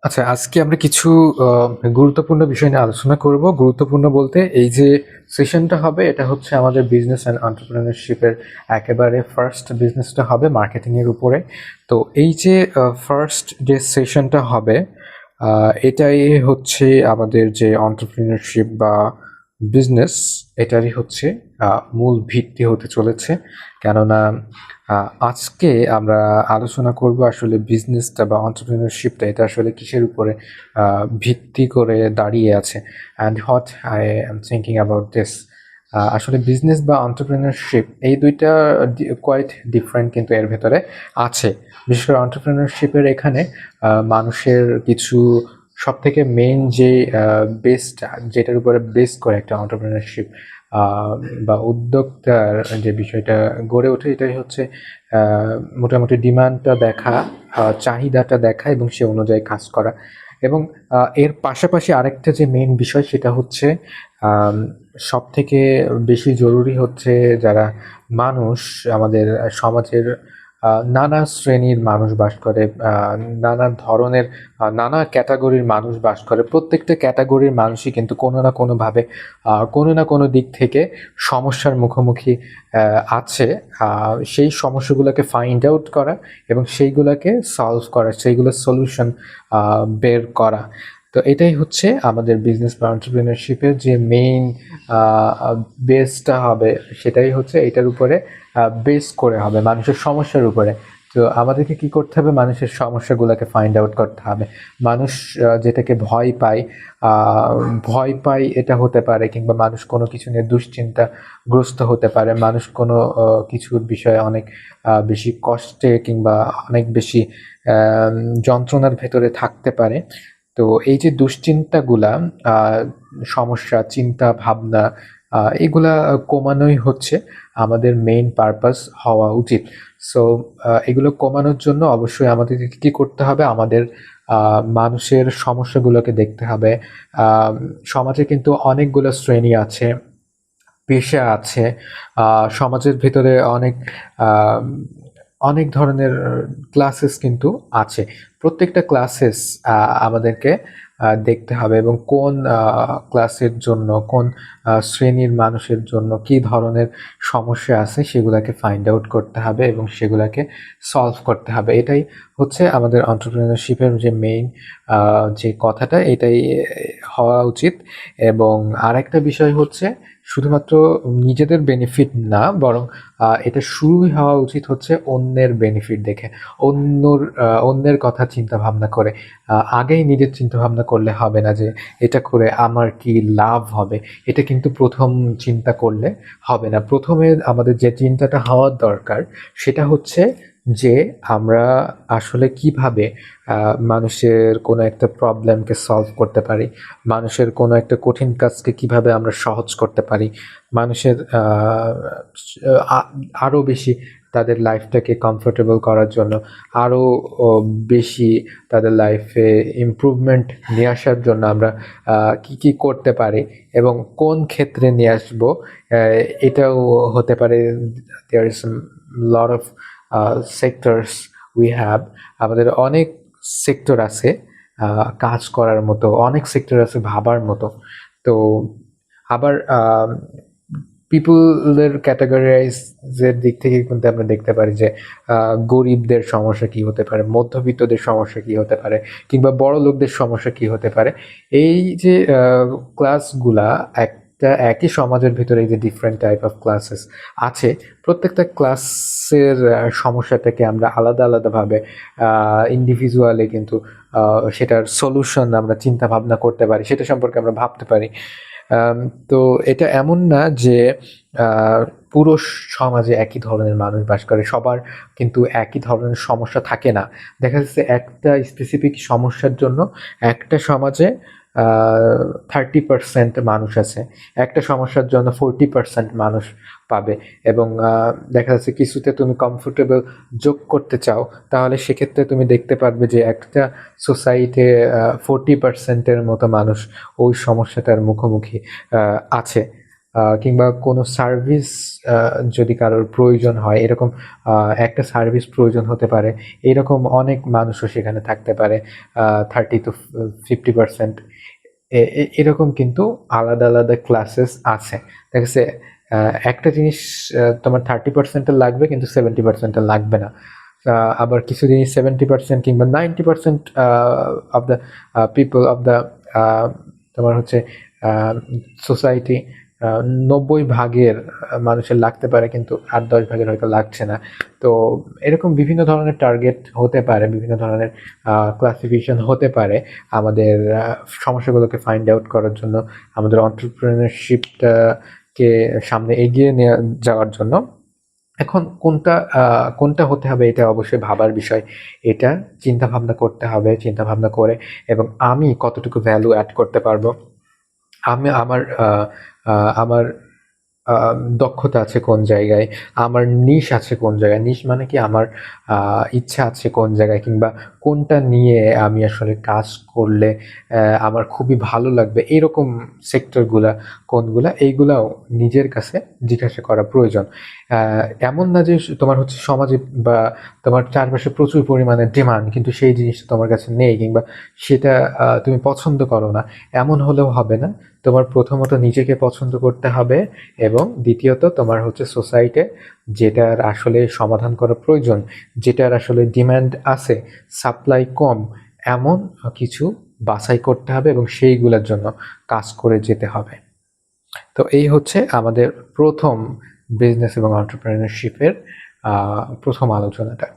আচ্ছা, আজকে আমরা কিছু গুরুত্বপূর্ণ বিষয় নিয়ে আলোচনা করব। গুরুত্বপূর্ণ বলতে এই যে সেশনটা হবে এটা হচ্ছে আমাদের বিজনেস অ্যান্ড এন্টারপ্রেনারশিপের একেবারে ফার্স্ট বিজনেসটা হবে মার্কেটিং এর উপরে। তো এই যে ফার্স্ট যে সেশনটা হবে এটাই হচ্ছে আমাদের যে এন্টারপ্রেনারশিপ বা বিজনেস এটারই হচ্ছে মূল ভিত্তি হতে চলেছে। কেননা আজকে আমরা আলোচনা করব আসলে বিজনেসটা বা এন্টারপ্রেনারশিপটা এটা আসলে কিসের উপরে ভিত্তি করে দাঁড়িয়ে আছে and what I am thinking about this. আসলে বিজনেস বা এন্টারপ্রেনারশিপ এই দুইটা কোয়াইট ডিফারেন্ট কিন্তু এর ভেতরে আছে। বিশেষ করে এন্টারপ্রেনারশিপের এখানে মানুষের কিছু সবথেকে মেইন যে বেসড যেটার উপরে বেস করে একটা এন্টারপ্রেনারশিপ বা উদ্যোক্তার যে বিষয়টা গড়ে ওঠে এটাই হচ্ছে মোটামুটি ডিমান্ডটা দেখা, চাহিদাটা দেখা এবং সে অনুযায়ী কাজ করা। এবং এর পাশাপাশি আরেকটা যে মেইন বিষয় সেটা হচ্ছে সবথেকে বেশি জরুরি হচ্ছে যারা মানুষ আমাদের সমাজের নানা শ্রেণীর মানুষ বাস করে, নানা ধরনের নানা ক্যাটাগরির মানুষ বাস করে। প্রত্যেকটা ক্যাটাগরির মানুষই কিন্তু কোনো না কোনোভাবে কোনো না কোনো দিক থেকে সমস্যার মুখোমুখি আছে। সেই সমস্যাগুলোকে ফাইন্ড আউট করা এবং সেইগুলোকে সলভ করা, সেইগুলোর সলিউশন বের করা। তো এটাই হচ্ছে আমাদের বিজনেস বা এন্টারপ্রেনারশিপের যে মেইন বেসটা হবে, সেটাই হচ্ছে এটার উপরে বেস করে হবে মানুষের সমস্যার উপরে। তো আমাদেরকে কি করতে হবে? মানুষের সমস্যাগুলোকে ফাইন্ড আউট করতে হবে। মানুষ যেটাকে ভয় পায় এটা হতে পারে, কিংবা মানুষ কোনো কিছু নিয়ে দুশ্চিন্তাগ্রস্ত হতে পারে, মানুষ কোনো কিছুর বিষয়ে অনেক বেশি কষ্টে কিংবা অনেক বেশি যন্ত্রণার ভেতরে থাকতে পারে। তো এই যে দুশ্চিন্তাগুলা, সমস্যা, চিন্তা ভাবনা, এগুলা কমানোই হচ্ছে আমাদের মেইন পারপাস হওয়া উচিত। সো এগুলো কমানোর জন্য অবশ্যই আমাদেরকে কি করতে হবে? আমাদের মানুষের সমস্যাগুলোকে দেখতে হবে। সমাজে কিন্তু অনেকগুলো শ্রেণী আছে, পেশা আছে, সমাজের ভিতরে আহ, অনেক ধরনের ক্লাসেস কিন্তু আছে। প্রত্যেকটা ক্লাসেস আমাদেরকে দেখতে হবে এবং কোন ক্লাসের জন্য, কোন শ্রেণীর মানুষের জন্য কি ধরনের সমস্যা আছে সেগুলোকে ফাইন্ড আউট করতে হবে এবং সেগুলোকে সলভ করতে হবে। এটাই হচ্ছে আমাদের এন্টারপ্রেনারশিপের যে মেইন যে কথাটা, এটাই হওয়া উচিত। এবং আরেকটা বিষয় হচ্ছে শুধুমাত্র নিজেদের বেনিফিট না, বরং এটা শুরুই হওয়া উচিত হচ্ছে অন্যের বেনিফিট দেখে, অন্যের কথা চিন্তা ভাবনা করে। আগেই নিজের চিন্তা ভাবনা করলে হবে না যে এটা করে আমার কি লাভ হবে। এটা কিন্তু প্রথম চিন্তা করলে হবে না। প্রথমে আমাদের যে চিন্তাটা হওয়ার দরকার সেটা হচ্ছে যে আমরা আসলে কিভাবে মানুষের কোনো একটা প্রবলেমকে সলভ করতে পারি, মানুষের কোনো একটা কঠিন কাজকে কিভাবে আমরা সহজ করতে পারি, মানুষের আরও বেশি তাদের লাইফটাকে কমফোর্টেবল করার জন্য, আরও বেশি তাদের লাইফে ইমপ্রুভমেন্ট নিয়ে আসার জন্য আমরা কি কি করতে পারি এবং কোন ক্ষেত্রে নিয়ে আসবো। এটাও হতে পারে। There is lot of sectors we have. আমাদের অনেক সেক্টর আছে কাজ করার মতো, অনেক সেক্টর আছে ভাবার মতো। তো আবার পিপুলের ক্যাটাগরাইজের দিক থেকে কিন্তু আমরা দেখতে পারি যে গরিবদের সমস্যা কি হতে পারে, মধ্যবিত্তদের সমস্যা কি হতে পারে, কিংবা বড় লোকদের সমস্যা কি হতে পারে। এই যে ক্লাসগুলা একটা একই সমাজের ভিতরে এই যে ডিফারেন্ট টাইপ অফ ক্লাসেস আছে, প্রত্যেকটা ক্লাসের সমস্যাটাকে আমরা আলাদা আলাদাভাবে ইন্ডিভিজুয়ালি কিন্তু সেটার সলিউশন আমরা চিন্তা ভাবনা করতে পারি, সেটা সম্পর্কে আমরা ভাবতে পারি। তো এটা এমন না যে পুরো সমাজে একই ধরনের মানুষ বাস করে, সবার কিন্তু একই ধরনের সমস্যা থাকে না। দেখা যাচ্ছে একটা স্পেসিফিক সমস্যার জন্য একটা সমাজে 30% মানুষ আছে, একটা সমস্যার জন্য 40% মানুষ পাবে। এবং দেখা যাচ্ছে কিছুতে তুমি কমফোর্টেবল যোগ করতে চাও, তাহলে সেক্ষেত্রে তুমি দেখতে পারবে যে একটা সোসাইটি 40%-এর মতো মানুষ ওই সমস্যাটার মুখোমুখি আছে। কিংবা কোনো সার্ভিস যদি কারোর প্রয়োজন হয়, এরকম একটা সার্ভিস প্রয়োজন হতে পারে, এরকম অনেক মানুষও সেখানে থাকতে পারে, 30 to 50%। এরকম কিন্তু আলাদা আলাদা ক্লাসেস আছে। দেখা গেছে একটা জিনিস তোমার 30%-এর লাগবে কিন্তু 70%-এর লাগবে না। আবার কিছু জিনিস 70% কিংবা 90% of the people of the তোমার হচ্ছে সোসাইটি 90 ভাগের মানুষের লাগতে পারে, কিন্তু 8-10 ভাগের হয়তো লাগছে না। তো এরকম বিভিন্ন ধরনের টার্গেট হতে পারে, বিভিন্ন ধরনের ক্লাসিফিকেশন হতে পারে আমাদের সমস্যাগুলোকে ফাইন্ড আউট করার জন্য, আমাদের অন্টারপ্রেনারশিপটাকে সামনে এগিয়ে নিয়ে যাওয়ার জন্য। এখন কোনটা হতে হবে এটা অবশ্যই ভাবার বিষয়। এটা চিন্তা ভাবনা করতে হবে, চিন্তা ভাবনা করে এবং আমি কতটুকু ভ্যালু অ্যাড করতে পারবো, আমি আমার দক্ষতা আছে কোন জায়গায়, আমার নিশ আছে কোন জায়গায়, নিশ মানে কি আমার ইচ্ছা আছে কোন জায়গায়, কিংবা কোনটা নিয়ে আমি আসলে কাজ করলে আমার খুবই ভালো লাগবে, এরকম সেক্টরগুলা কোনগুলা, এইগুলাও নিজের কাছে জিজ্ঞাসা করা প্রয়োজন। এমন না যে তোমার হচ্ছে সমাজে বা তোমার চারপাশে প্রচুর পরিমাণে ডিমান্ড কিন্তু সেই জিনিসটা তোমার কাছে নেই, কিংবা সেটা তুমি পছন্দ করো না, এমন হলেও হবে না। তোমার প্রথমত নিজেকে পছন্দ করতে হবে এবং দ্বিতীয়ত তোমার হচ্ছে সোসাইটিতে যেটার আসলে সমাধান করা প্রয়োজন, যেটার আসলে ডিমান্ড আছে, সাপ্লাই কম, এমন কিছু বাছাই করতে হবে এবং সেইগুলোর জন্য কাজ করে যেতে হবে। তো এই হচ্ছে আমাদের প্রথম বিজনেস এবং এন্টারপ্রেনারশিপের প্রথম আলোচনাটা।